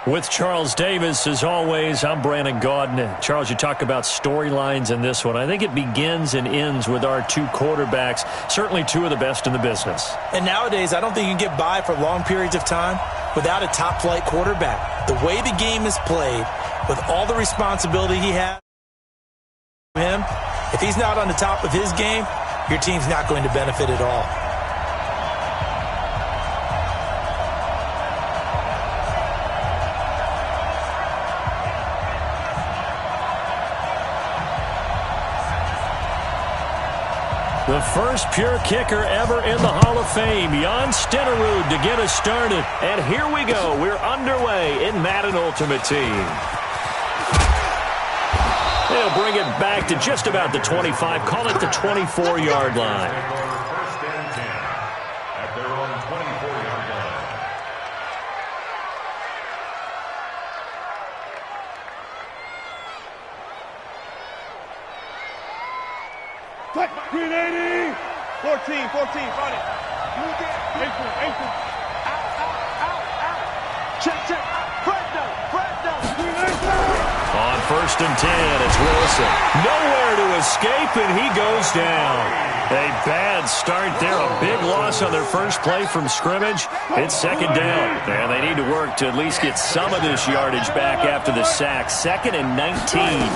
With Charles Davis, as always, I'm Brandon Gaudin. Charles, you talk about storylines in this one. I think it begins and ends with our two quarterbacks, certainly two of the best in the business. And nowadays, I don't think you can get by for long periods of time without a top-flight quarterback. The way the game is played, with all the responsibility he has, if he's not on the top of his game, your team's not going to benefit at all. The first pure kicker ever in the Hall of Fame, Jan Stenerud, to get us started. And here we go. We're underway in Madden Ultimate Team. They'll bring it back to just about the 25. Call it the 24-yard line. First and 10 at their own 24-yard line. Green 80! 14, run it. Ankle. Out. Check. Fred, On first and 10, it's Wilson. Nowhere to escape, and he goes down. A bad start there, a big loss on their first play from scrimmage. It's second down, and they need to work to at least get some of this yardage back after the sack. 2nd and 19.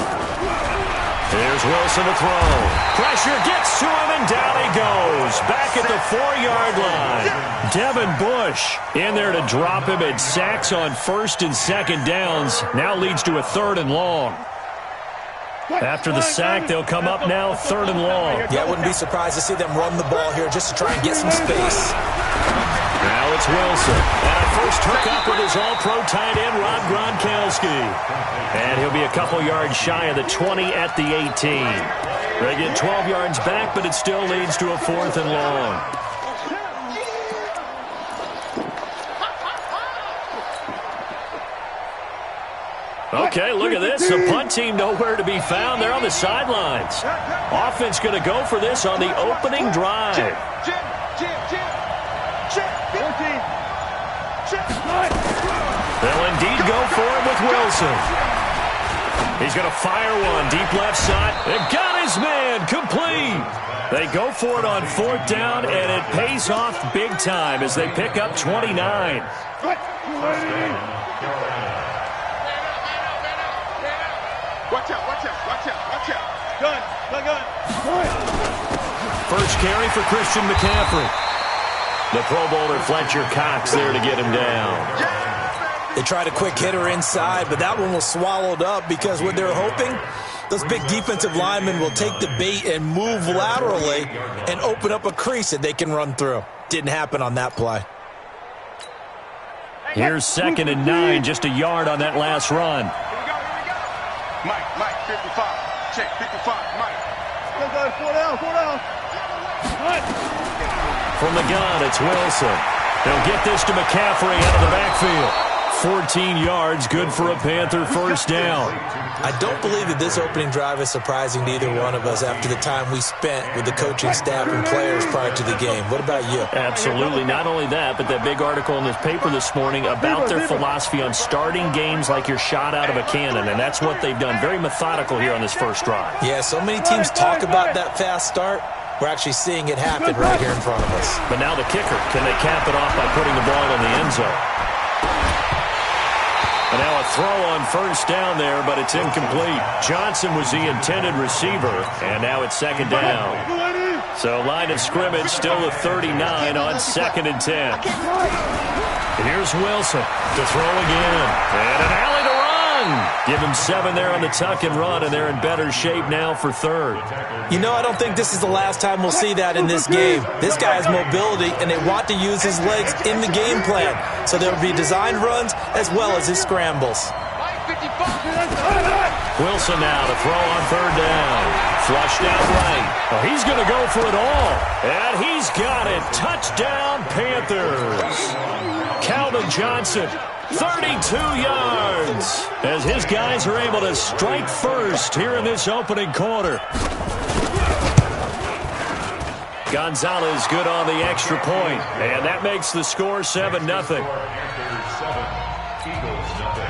Here's Wilson to throw. Pressure gets to him, and down he goes. Back at the 4-yard line. Devin Bush in there to drop him, and sacks on first and second downs. Now leads to a 3rd and long. After the sack, they'll come up now 3rd and long. Yeah, I wouldn't be surprised to see them run the ball here just to try and get some space. Now it's Wilson. And a first hookup with his all-pro tight end, Rob Gronkowski. And he'll be a couple yards shy of the 20 at the 18. They get 12 yards back, but it still leads to a 4th and long. Okay, look at this. The punt team nowhere to be found. They're on the sidelines. Offense going to go for this on the opening drive. They'll indeed go for it with Wilson. He's going to fire one deep left side. They got his man complete. They go for it on 4th down, and it pays off big time as they pick up 29. Watch out. Gun. First carry for Christian McCaffrey. The Pro Bowler Fletcher Cox there to get him down. They tried a quick hitter inside, but that one was swallowed up because what they're hoping, those big defensive linemen will take the bait and move laterally and open up a crease that they can run through. Didn't happen on that play. Here's 2nd and 9, just a yard on that last run. Mike, 55. Check, 55, Mike. Four down. From the gun, it's Wilson. They'll get this to McCaffrey out of the backfield. 14 yards, good for a Panther first down. I don't believe that this opening drive is surprising to either one of us after the time we spent with the coaching staff and players prior to the game. What about you? Absolutely. Not only that, but that big article in this paper this morning about their philosophy on starting games like you're shot out of a cannon, and that's what they've done. Very methodical here on this first drive. Yeah, so many teams talk about that fast start. We're actually seeing it happen right here in front of us. But now the kicker. Can they cap it off by putting the ball in the end zone? And now a throw on first down there, but it's incomplete. Johnson was the intended receiver, and now it's 2nd down. So line of scrimmage still a 39 on 2nd and 10. Here's Wilson to throw again. And an alley to run. Give him 7 there on the tuck and run, and they're in better shape now for 3rd. You know, I don't think this is the last time we'll see that in this game. This guy has mobility, and they want to use his legs in the game plan. So there will be designed runs as well as his scrambles. Wilson now to throw on 3rd down. Flushed out right. Oh, he's going to go for it all. And he's got it. Touchdown, Panthers. Calvin Johnson, 32 yards. As his guys are able to strike first here in this opening quarter. Gonzalez good on the extra point, and that makes the score 7-0. Eagles 7,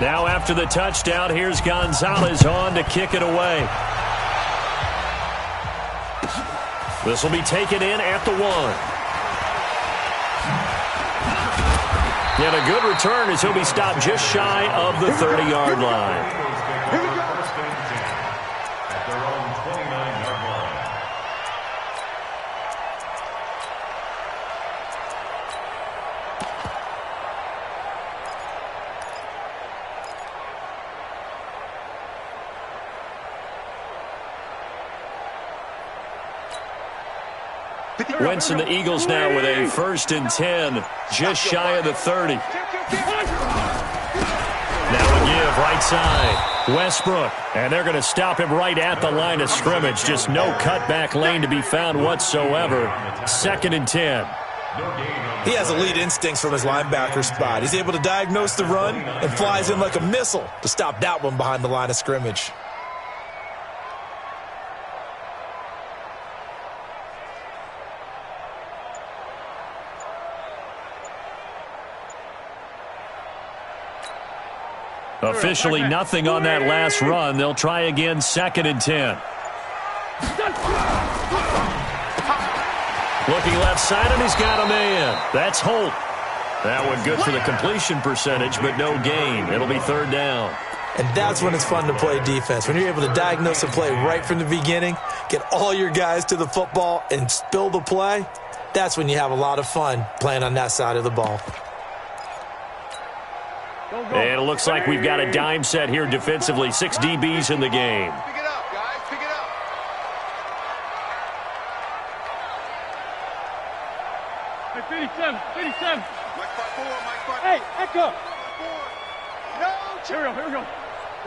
Now after the touchdown, here's Gonzalez on to kick it away. This will be taken in at the 1. And a good return as he'll be stopped just shy of the 30-yard line. Wentz and the Eagles now with a 1st and 10, just shy of the 30. Now a give right side. Westbrook, and they're going to stop him right at the line of scrimmage. Just no cutback lane to be found whatsoever. 2nd and 10. He has elite instincts from his linebacker spot. He's able to diagnose the run and flies in like a missile to stop that one behind the line of scrimmage. Officially nothing on that last run. They'll try again, 2nd and 10. Looking left side, and he's got a man. That's Holt. That one good for the completion percentage, but no gain. It'll be 3rd down. And that's when it's fun to play defense. When you're able to diagnose a play right from the beginning, get all your guys to the football, and spill the play, that's when you have a lot of fun playing on that side of the ball. And it looks like we've got a dime set here defensively. 6 DBs in the game. Pick it up, guys. Pick it up. Hey, 57, 57. Mike 5-4, Mike 5-4. Hey, Echo. 4. No, Here we go.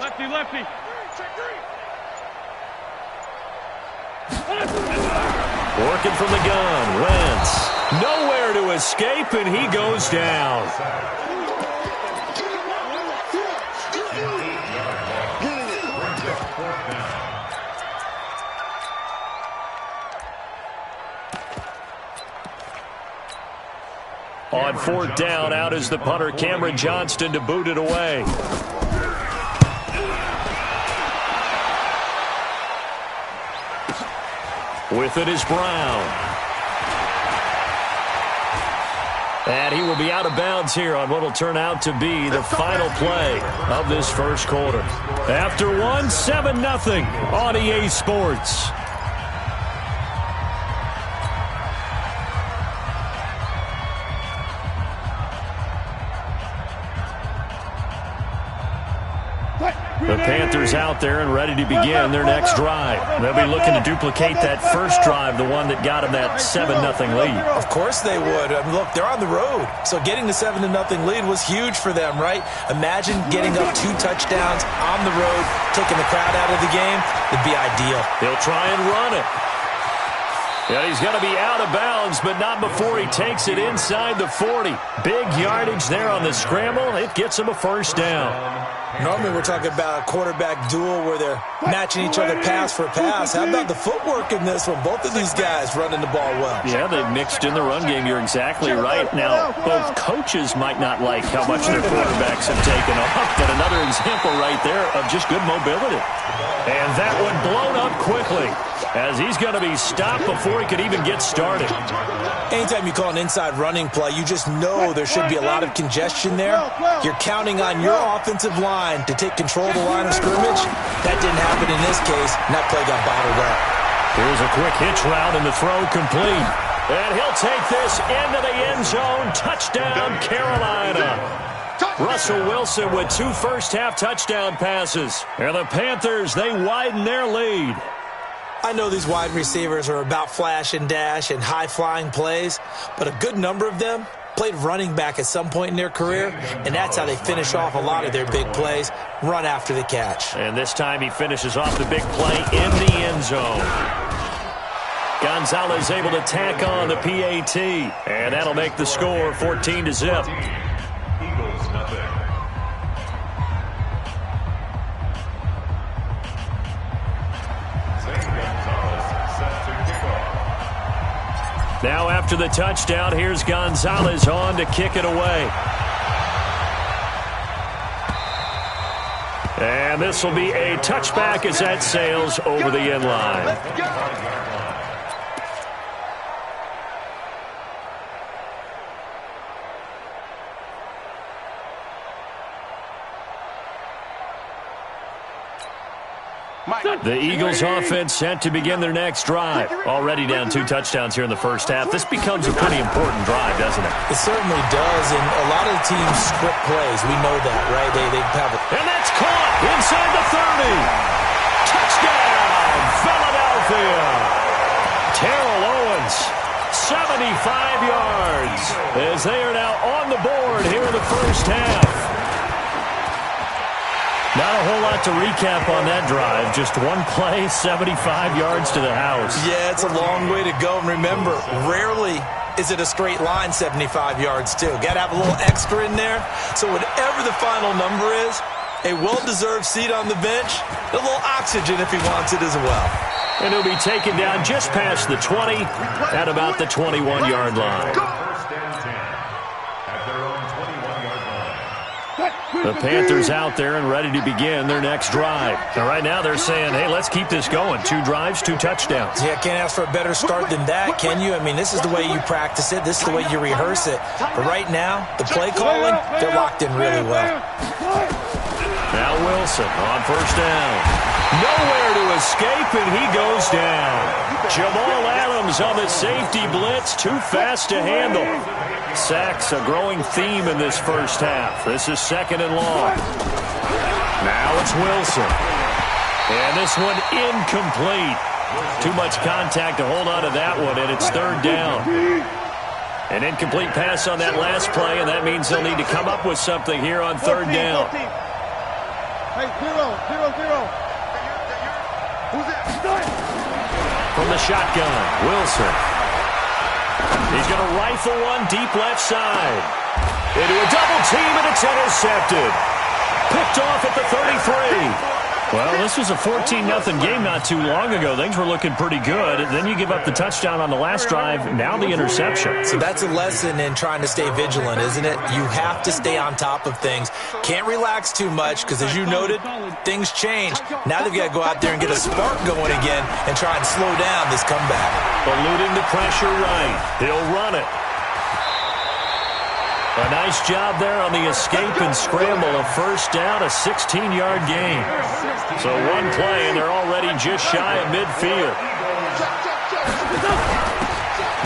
Lefty, lefty. check 3. Working from the gun. Wentz. Nowhere to escape, and he goes down. On 4th down, out is the punter, Cameron Johnston, to boot it away. With it is Brown. And he will be out of bounds here on what will turn out to be the final play of this 1st quarter. After 1, 7-0 on EA Sports. The Panthers out there and ready to begin their next drive. They'll be looking to duplicate that first drive, the one that got them that 7-0 lead. Of course they would. I mean, look, they're on the road. So getting the 7-0 lead was huge for them, right? Imagine getting up 2 touchdowns on the road, taking the crowd out of the game. It'd be ideal. He'll try and run it. And he's going to be out of bounds, but not before he takes it inside the 40. Big yardage there on the scramble. It gets him a 1st down. Normally we're talking about a quarterback duel where they're matching each other pass for pass. How about the footwork in this one? Both of these guys running the ball well. Yeah, they mixed in the run game. You're exactly right. Now, both coaches might not like how much their quarterbacks have taken off, but another example right there of just good mobility. And that one blown up quickly as he's going to be stopped before he could even get started. Anytime you call an inside running play, you just know there should be a lot of congestion there. You're counting on your offensive line to take control of the line of scrimmage. That didn't happen in this case, and that play got bottled up. Here's a quick hitch route, and the throw complete. And he'll take this into the end zone. Touchdown, Carolina. Russell Wilson with 2 first-half touchdown passes. And the Panthers, they widen their lead. I know these wide receivers are about flash and dash and high-flying plays, but a good number of them played running back at some point in their career, and that's how they finish off a lot of their big plays, run after the catch. And this time he finishes off the big play in the end zone. Gonzalez able to tack on the PAT, and that'll make the score 14-0. Eagles, nothing. Now after the touchdown, here's Gonzalez on to kick it away. And this will be a touchback as that sails over the end line. Let's go. The Eagles offense set to begin their next drive. Already down 2 touchdowns here in the first half. This becomes a pretty important drive, doesn't it? It certainly does, and a lot of the teams script plays. We know that, right? They have it. And that's caught inside the 30. Touchdown, Philadelphia. Terrell Owens, 75 yards, as they are now on the board here in the first half. Not a whole lot to recap on that drive. Just one play, 75 yards to the house. Yeah, it's a long way to go. And remember, rarely is it a straight line 75 yards, too. Got to have a little extra in there. So whatever the final number is, a well-deserved seat on the bench, a little oxygen if he wants it as well. And he'll be taken down just past the 20 at about the 21-yard line. The Panthers out there and ready to begin their next drive. And right now they're saying, hey, let's keep this going. 2 drives, 2 touchdowns. Yeah, can't ask for a better start than that, can you? I mean, this is the way you practice it. This is the way you rehearse it. But right now, the play calling, they're locked in really well. Now Wilson on first down. Nowhere to escape, and he goes down. Jamal Adams on the safety blitz, too fast to handle. Sacks a growing theme in this first half. This is 2nd and long. Now it's Wilson. And this one incomplete. Too much contact to hold on to that one, and it's 3rd down. An incomplete pass on that last play, and that means they'll need to come up with something here on 3rd down. Hey, 0-0-0. Who's it? From the shotgun, Wilson. He's going to rifle one deep left side. Into a double team, and it's intercepted. Picked off at the 33. Well, this was a 14-0 game not too long ago. Things were looking pretty good. Then you give up the touchdown on the last drive. Now the interception. So that's a lesson in trying to stay vigilant, isn't it? You have to stay on top of things. Can't relax too much because, as you noted, things change. Now they've got to go out there and get a spark going again and try and slow down this comeback. Eluding the pressure right. He'll run it. A nice job there on the escape and scramble. A first down, a 16-yard gain. So one play, and they're already just shy of midfield.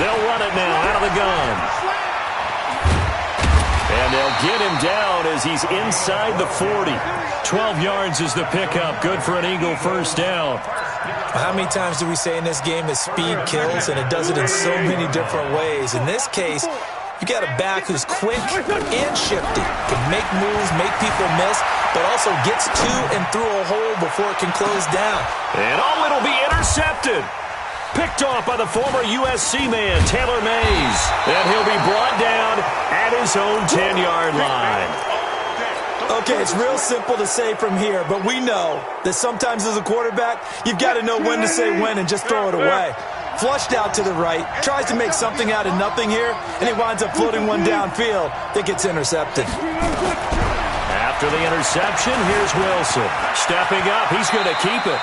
They'll run it now out of the gun. And they'll get him down as he's inside the 40. 12 yards is the pickup. Good for an Eagle first down. How many times do we say in this game that speed kills, and it does it in so many different ways? In this case, you got a back who's quick and shifty, can make moves, make people miss, but also gets to and through a hole before it can close down. And it'll be intercepted. Picked off by the former USC man, Taylor Mays. And he'll be brought down at his own 10-yard line. Okay, it's real simple to say from here, but we know that sometimes as a quarterback, you've got to know when to say when and just throw it away. Flushed out to the right, tries to make something out of nothing here, and he winds up floating one downfield that gets intercepted. After the interception, here's Wilson. Stepping up, he's going to keep it.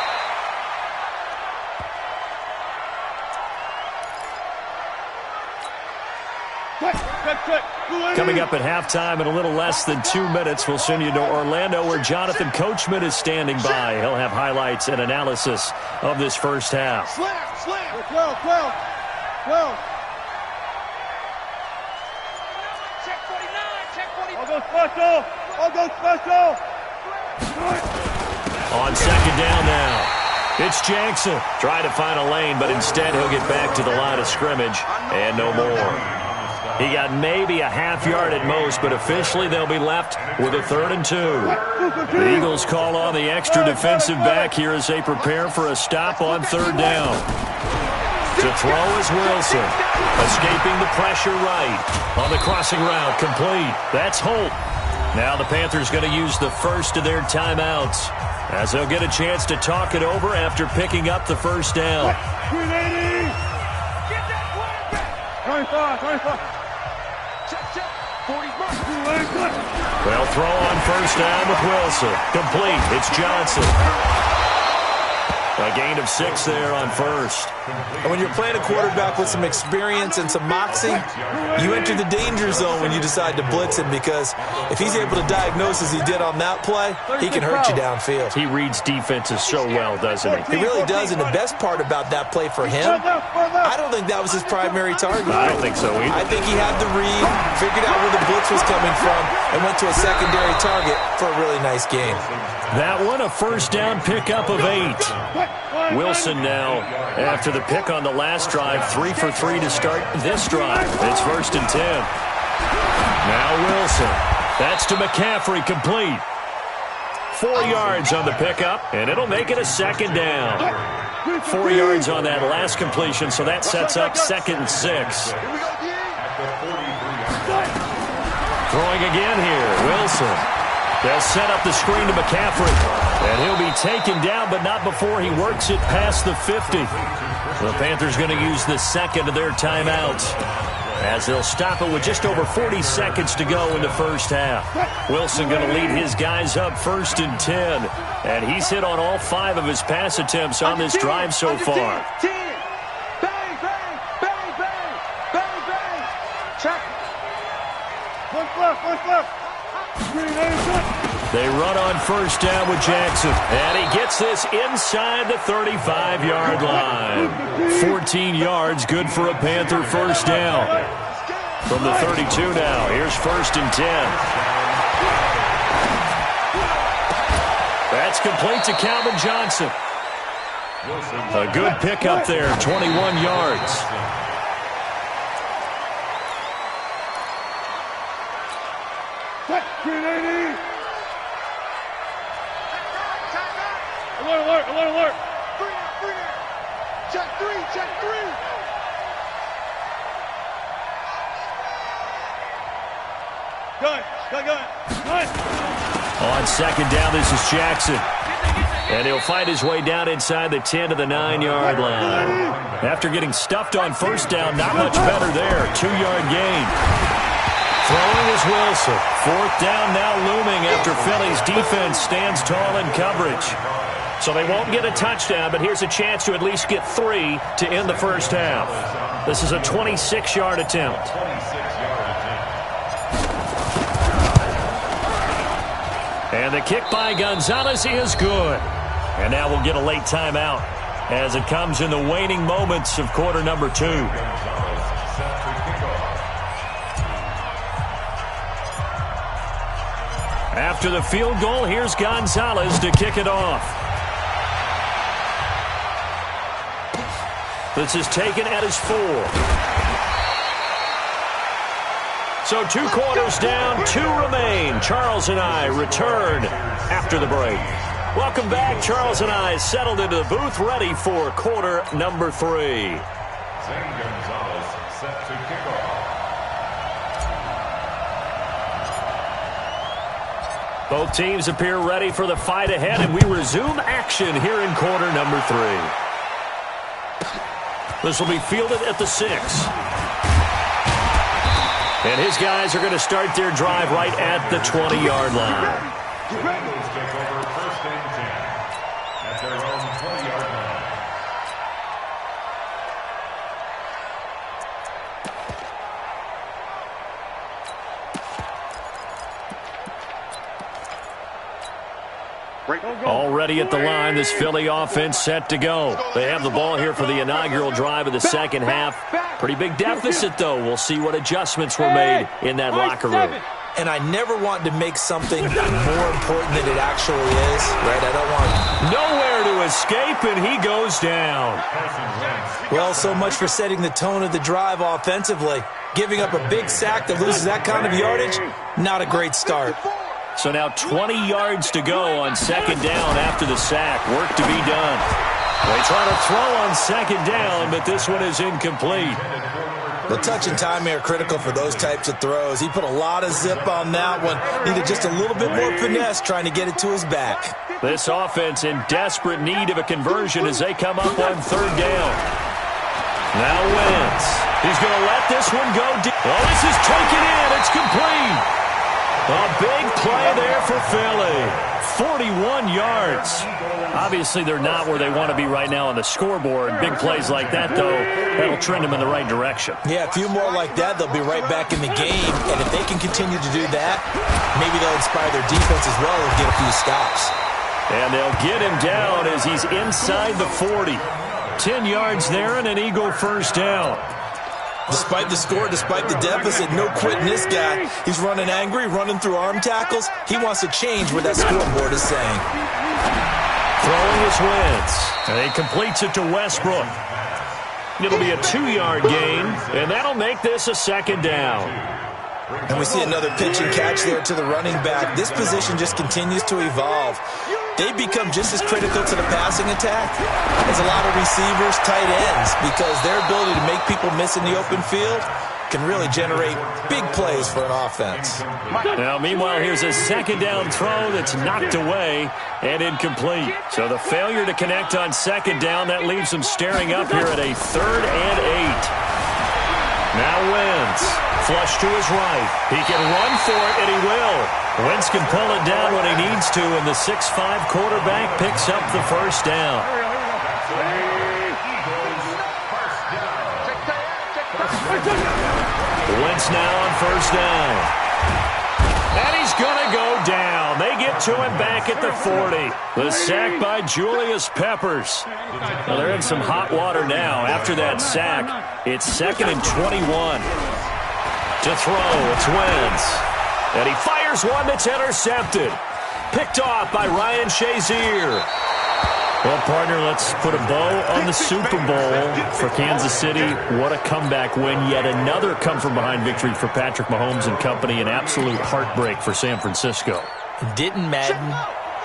Coming up at halftime in a little less than 2 minutes, we'll send you to Orlando where Jonathan Coachman is standing by. He'll have highlights and analysis of this first half. Slam. 12. Check 49, check 49. I'll go special. On 2nd down now. It's Jackson. Trying to find a lane, but instead he'll get back to the line of scrimmage and no more. He got maybe a half yard at most, but officially they'll be left with a 3rd and 2. The Eagles call on the extra defensive back here as they prepare for a stop on 3rd down. To throw is Wilson. Escaping the pressure right. On the crossing route, complete. That's Holt. Now the Panthers going to use the first of their timeouts as they'll get a chance to talk it over after picking up the first down. 25. They'll throw on first down with Wilson. Complete. It's Johnson. A gain of 6 there on first. And when you're playing a quarterback with some experience and some moxie, you enter the danger zone when you decide to blitz him, because if he's able to diagnose as he did on that play, he can hurt you downfield. He reads defenses so well, doesn't he? He really does, and the best part about that play for him, I don't think that was his primary target. I don't think so either. I think he had the read, figured out where the blitz was coming from, and went to a secondary target for a really nice game. That one, a first down pickup of 8. Wilson now, after the pick on the last drive, 3 for 3 to start this drive. It's first and 10. Now Wilson. That's to McCaffrey, complete. 4 yards on the pickup, and it'll make it a second down. 4 yards on that last completion, so that sets up 2nd and 6. Throwing again here, Wilson. They'll set up the screen to McCaffrey, and he'll be taken down, but not before he works it past the 50. The Panthers going to use the second of their timeouts, as they'll stop it with just over 40 seconds to go in the first half. Wilson going to lead his guys up first and 10, and he's hit on all 5 of his pass attempts on this drive so far. Bang, bang, bang, bang, bang, bang. Check. One left. They run on first down with Jackson, and he gets this inside the 35-yard line. 14 yards, good for a Panther first down. From the 32 now, here's first and 10. That's complete to Calvin Johnson. A good pickup there, 21 yards. Alert. Check three. Gun. On second down, this is Jackson. And he'll find his way down inside the 10 to the 9-yard line. After getting stuffed on first down, not much better there. 2-yard gain. Throwing is Wilson. 4th down now looming after Philly's defense stands tall in coverage. So they won't get a touchdown, but here's a chance to at least get 3 to end the first half. This is a 26-yard attempt. And the kick by Gonzalez is good. And now we'll get a late timeout as it comes in the waning moments of quarter number 2. After the field goal, here's Gonzalez to kick it off. This is taken at his 4. So 2 quarters down, 2 remain. Charles and I return after the break. Welcome back. Charles and I settled into the booth, ready for quarter number 3. Zane Gonzalez set to kick off. Both teams appear ready for the fight ahead, and we resume action here in quarter number 3. This will be fielded at the 6. And his guys are going to start their drive right at the 20-yard line. Eagles take over first and 10 at their own 20-yard line. Already at the line, this Philly offense set to go. They have the ball here for the inaugural drive of the second half. Pretty big deficit, though. We'll see what adjustments were made in that locker room. And I never want to make something more important than it actually is, right? I don't want... Nowhere to escape, and he goes down. Well, so much for setting the tone of the drive offensively. Giving up a big sack that loses that kind of yardage, not a great start. So now 20 yards to go on second down after the sack. Work to be done. They try to throw on second down, but this one is incomplete. The touch and time are critical for those types of throws. He put a lot of zip on that one. Needed just a little bit more finesse trying to get it to his back. This offense in desperate need of a conversion as they come up on third down. Now Wentz. He's going to let this one go deep. Oh, this is taken in. It's complete. A big play there for Philly. 41 yards. Obviously, they're not where they want to be right now on the scoreboard. Big plays like that, though, that'll trend them in the right direction. Yeah, a few more like that, they'll be right back in the game. And if they can continue to do that, maybe they'll inspire their defense as well and get a few stops. And they'll get him down as he's inside the 40. 10 yards there and an Eagle first down. Despite the score, despite the deficit, no quitting this guy. He's running angry, running through arm tackles. He wants to change what that scoreboard is saying. Throwing his Wentz. And he completes it to Westbrook. It'll be a 2-yard gain, and that'll make this a second down. And we see another pitch and catch there to the running back. This position just continues to evolve. They become just as critical to the passing attack as a lot of receivers, tight ends, because their ability to make people miss in the open field can really generate big plays for an offense. Now, meanwhile, here's a second down throw that's knocked away and incomplete. So the failure to connect on second down, that leaves them staring up here at a 3rd and 8. Now Wentz, flush to his right. He can run for it, and he will. Wentz can pull it down when he needs to, and the 6'5" quarterback picks up the first down. Wentz now on first down. And he's going to go down. They get to him back at the 40. The sack by Julius Peppers. Well, they're in some hot water now. After that sack, it's 2nd and 21. To throw, it's Wentz. And he fires one that's intercepted. Picked off by Ryan Shazier. Well, partner, let's put a bow on the Super Bowl for Kansas City. What a comeback win. Yet another come-from-behind victory for Patrick Mahomes and company. An absolute heartbreak for San Francisco. Didn't Madden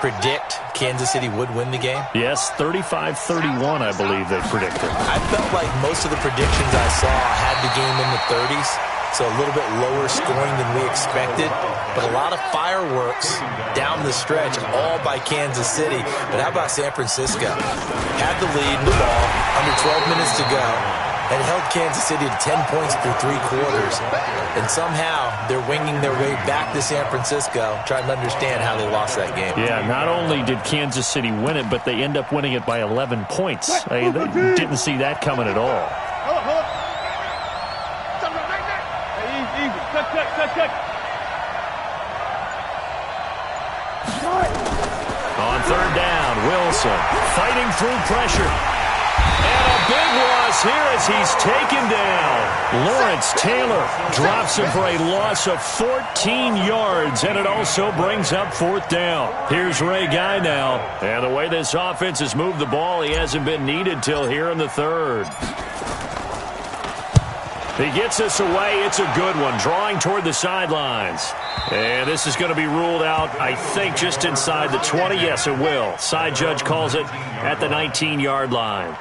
predict Kansas City would win the game? Yes, 35-31, I believe they predicted. I felt like most of the predictions I saw had the game in the 30s. So a little bit lower scoring than we expected. But a lot of fireworks down the stretch, all by Kansas City. But how about San Francisco? Had the lead in the ball, under 12 minutes to go, and held Kansas City to 10 points through 3 quarters. And somehow they're winging their way back to San Francisco, trying to understand how they lost that game. Yeah, not only did Kansas City win it, but they end up winning it by 11 points. They didn't see that coming at all. On third down, Wilson fighting through pressure. And a big loss here as he's taken down. Lawrence Taylor drops him for a loss of 14 yards, and it also brings up 4th down. Here's Ray Guy now. And the way this offense has moved the ball, he hasn't been needed till here in the 3rd. He gets this away. It's a good one, drawing toward the sidelines. And this is going to be ruled out, I think, just inside the 20. Yes, it will. Side judge calls it at the 19-yard line.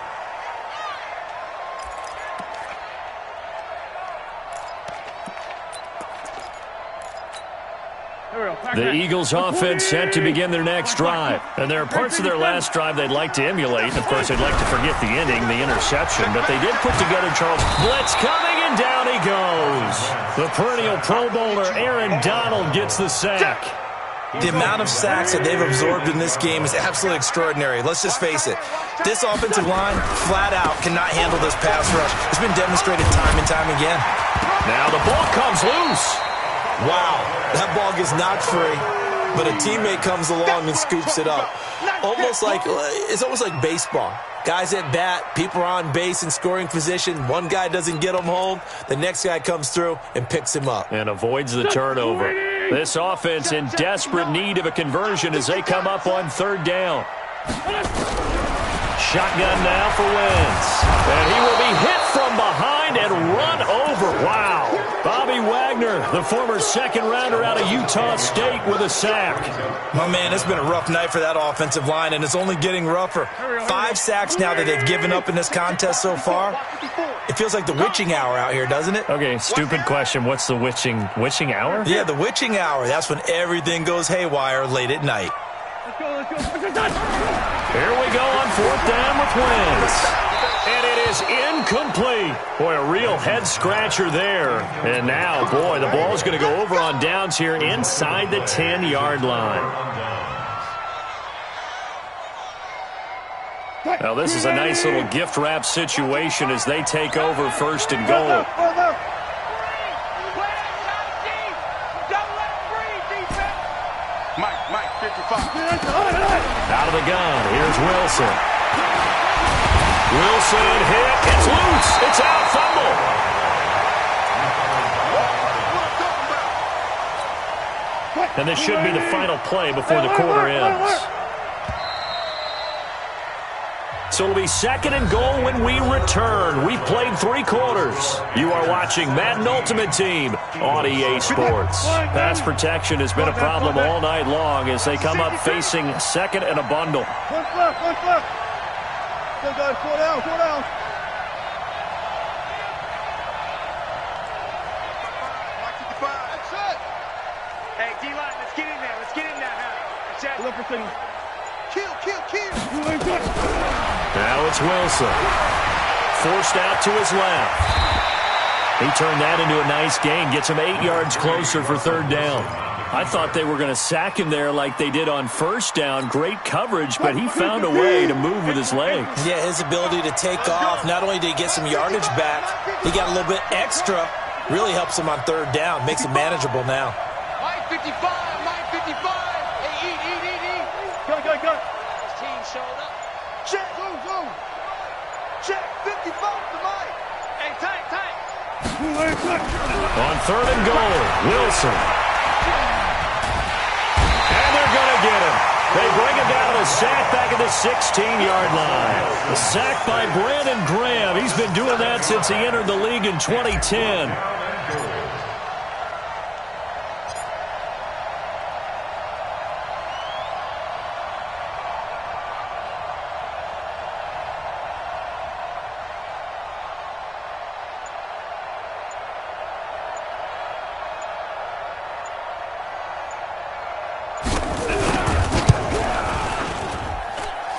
The Eagles offense set to begin their next drive. And there are parts of their last drive they'd like to emulate. Of course, they'd like to forget the ending, the interception. But they did put together Charles. Blitz coming, and down he goes. The perennial Pro Bowler Aaron Donald gets the sack. The amount of sacks that they've absorbed in this game is absolutely extraordinary. Let's just face it. This offensive line, flat out, cannot handle this pass rush. It's been demonstrated time and time again. Now the ball comes loose. Wow, that ball gets knocked free, but a teammate comes along and scoops it up. It's almost like baseball. Guys at bat, people are on base in scoring position. One guy doesn't get him home. The next guy comes through and picks him up. And avoids the turnover. This offense in desperate need of a conversion as they come up on 3rd down. Shotgun now for Wentz. And he will be hit from behind and run over. Wow. Bobby Wagner, the former 2nd-rounder out of Utah State, with a sack. My man, it's been a rough night for that offensive line, and it's only getting rougher. 5 sacks now that they've given up in this contest so far. It feels like the witching hour out here, doesn't it? Okay, stupid question. What's the witching hour? Yeah, the witching hour. That's when everything goes haywire late at night. Here we go on 4th down with Wentz. And it is incomplete. Boy, a real head-scratcher there. And now, boy, the ball's going to go over on downs here inside the 10-yard line. Now, this is a nice little gift wrap situation as they take over first and goal. Mike, 55. Out of the gun, here's Wilson. Wilson hit, it's loose, it's out, fumble. And this should be the final play before the quarter ends. So it'll be second and goal when we return. We've played 3 quarters. You are watching Madden Ultimate Team on EA Sports. Pass protection has been a problem all night long as they come up facing second and a bundle. One left. Go, guys, 4 down. That's it. Hey, D-line, let's get in there. That's it. Look for things. Kill. Now it's Wilson. Forced out to his left. He turned that into a nice gain. Gets him 8 yards closer for third down. I thought they were going to sack him there like they did on first down. Great coverage, but he found a way to move with his legs. Yeah, his ability to take off, not only did he get some yardage back, he got a little bit extra. Really helps him on third down. Makes it manageable now. Mike 55. Hey, eat. Go. His team showed up. Check. Zoom. Check. 55 to Mike. Hey, tight. On third and goal, Wilson. And they're going to get him. They bring him down to a sack back at the 16-yard line. A sack by Brandon Graham. He's been doing that since he entered the league in 2010.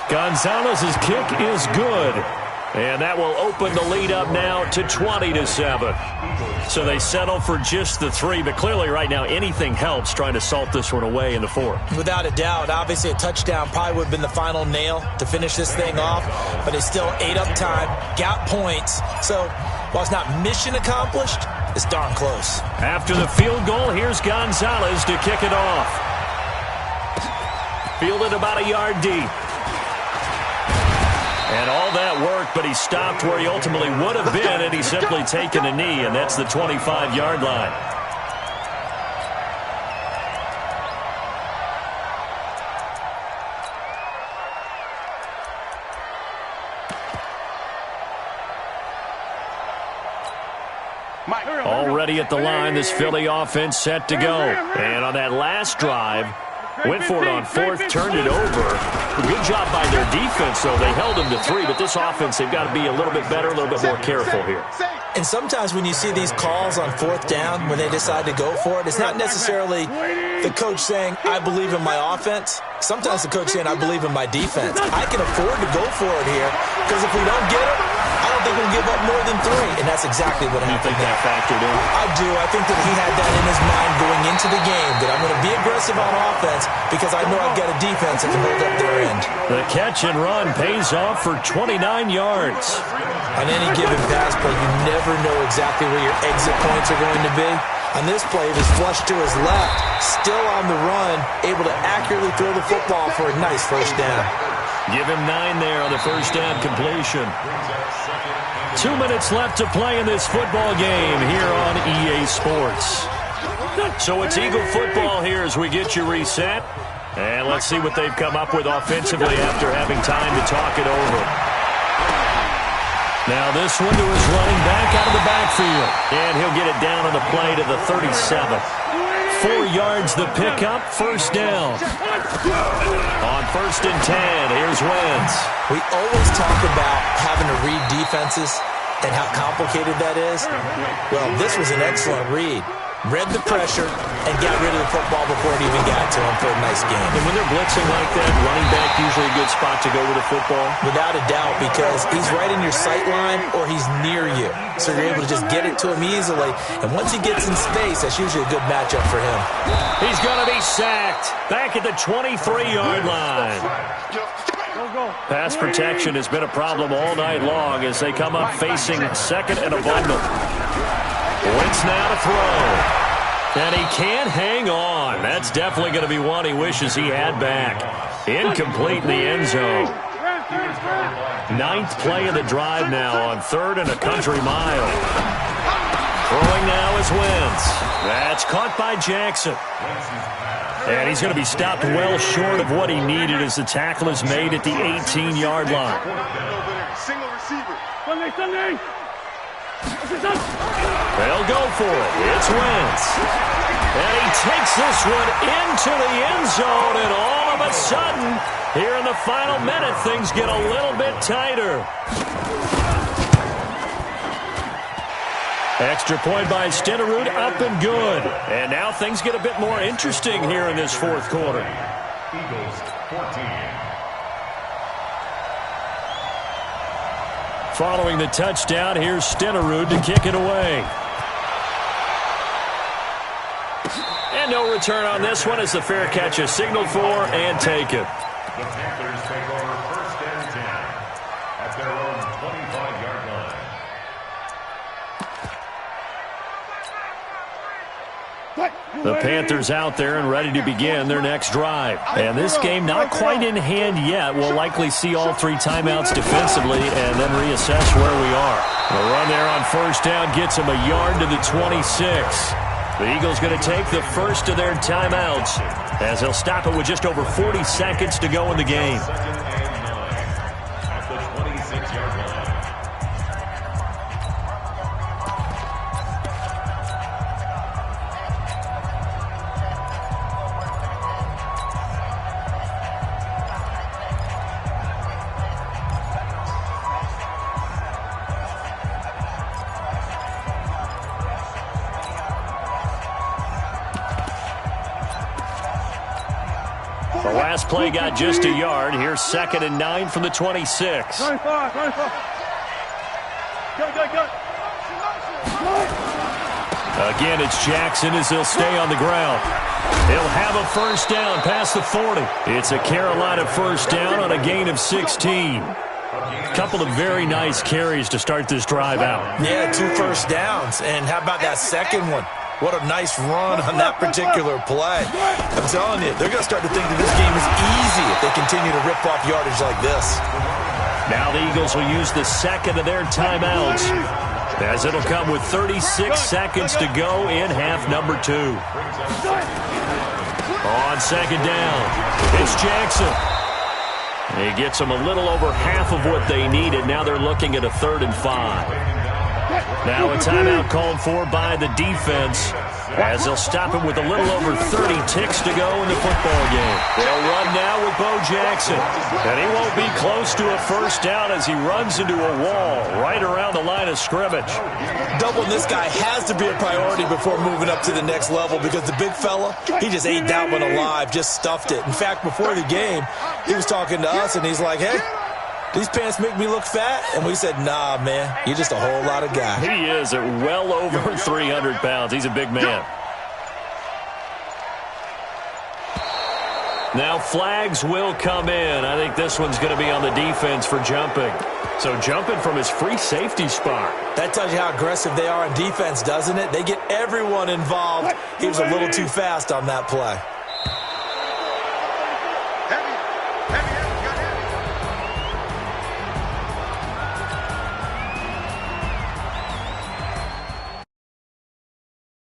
Gonzalez's kick is good. And that will open the lead up now to 20-7. So they settle for just the 3, but clearly right now anything helps trying to salt this one away in the 4th. Without a doubt, obviously a touchdown probably would have been the final nail to finish this thing off, but it's still ate up time, got points. So while it's not mission accomplished, it's darn close. After the field goal, here's Gonzalez to kick it off. Fielded about a yard deep. And all that worked, but he stopped where he ultimately would have been, and he's simply taken a knee, and that's the 25-yard line. Already at the line, this Philly offense set to go. And on that last drive, went for it on 4th, turned it over. Good job by their defense, though. They held them to 3, but this offense, they've got to be a little bit better, a little bit more careful here. And sometimes when you see these calls on 4th down, when they decide to go for it, it's not necessarily the coach saying, I believe in my offense. Sometimes the coach saying, I believe in my defense. I can afford to go for it here, because if we don't get it, I don't think we'll give up more than 3, and that's exactly what happened. You think that factored in? I do. I think that he had that in his mind going into the game, that I'm going to be aggressive on offense because I know I've got a defense that can hold up their end. The catch and run pays off for 29 yards. On any given pass play, you never know exactly where your exit points are going to be. On this play, it was flushed to his left, still on the run, able to accurately throw the football for a nice first down. Give him 9 there on the first down completion. 2 minutes left to play in this football game here on EA Sports. So it's Eagle football here as we get you reset. And let's see what they've come up with offensively after having time to talk it over. Now this one to his running back out of the backfield. And he'll get it down on the play to the 37. 4 yards the pickup, first down. On 1st and 10, here's Wentz. We always talk about having to read defenses and how complicated that is. Well, this was an excellent read. read the pressure, and got rid of the football before it even got to him for a nice game. And when they're blitzing like that, running back usually a good spot to go with the football? Without a doubt, because he's right in your sight line or he's near you. So you're able to just get it to him easily. And once he gets in space, that's usually a good matchup for him. He's going to be sacked back at the 23-yard line. Pass protection has been a problem all night long as they come up facing second and a bundle. Wentz now to throw. And he can't hang on. That's definitely going to be one he wishes he had back. Incomplete in the end zone. Ninth play of the drive now on 3rd and a country mile. Throwing now is Wentz. That's caught by Jackson. And he's going to be stopped well short of what he needed as the tackle is made at the 18-yard line. Single receiver. They'll go for it. It's Wentz. And he takes this one into the end zone, and all of a sudden, here in the final minute, things get a little bit tighter. Extra point by Stenerud, up and good. And now things get a bit more interesting here in this fourth quarter. Eagles 14. Following the touchdown, here's Stenerud to kick it away. And no return on this one as the fair catch is signaled for and taken. The Panthers take over 1st and 10 at their own 25-yard line. The Panthers out there and ready to begin their next drive. And this game not quite in hand yet. We'll likely see all 3 timeouts defensively and then reassess where we are. The run there on 1st down gets them a yard to the 26. The Eagles going to take the first of their timeouts as they'll stop it with just over 40 seconds to go in the game. 2nd and 9 at the 26-yard line. The last play got just a yard. Here's 2nd and 9 from the 26. Again, it's Jackson as he'll stay on the ground. He'll have a 1st down past the 40. It's a Carolina 1st down on a gain of 16. Couple of very nice carries to start this drive out. Yeah, 2 first downs. And how about that second one? What a nice run on that particular play. I'm telling you, they're going to start to think that this game is easy if they continue to rip off yardage like this. Now the Eagles will use the second of their timeouts as it'll come with 36 seconds to go in half number 2. On 2nd down, it's Jackson. He gets them a little over half of what they needed. Now they're looking at a 3rd and 5. Now a timeout called for by the defense as they'll stop it with a little over 30 ticks to go in the football game. They'll run now with Bo Jackson. And he won't be close to a 1st down as he runs into a wall right around the line of scrimmage. Doubling this guy has to be a priority before moving up to the next level because the big fella, he just ate that one alive, just stuffed it. In fact, before the game, he was talking to us and he's like, hey, these pants make me look fat? And we said, nah, man, you're just a whole lot of guy. He is at well over 300 pounds. He's a big man. Now flags will come in. I think this one's going to be on the defense for jumping. So jumping from his free safety spot. That tells you how aggressive they are on defense, doesn't it? They get everyone involved. He was a little too fast on that play.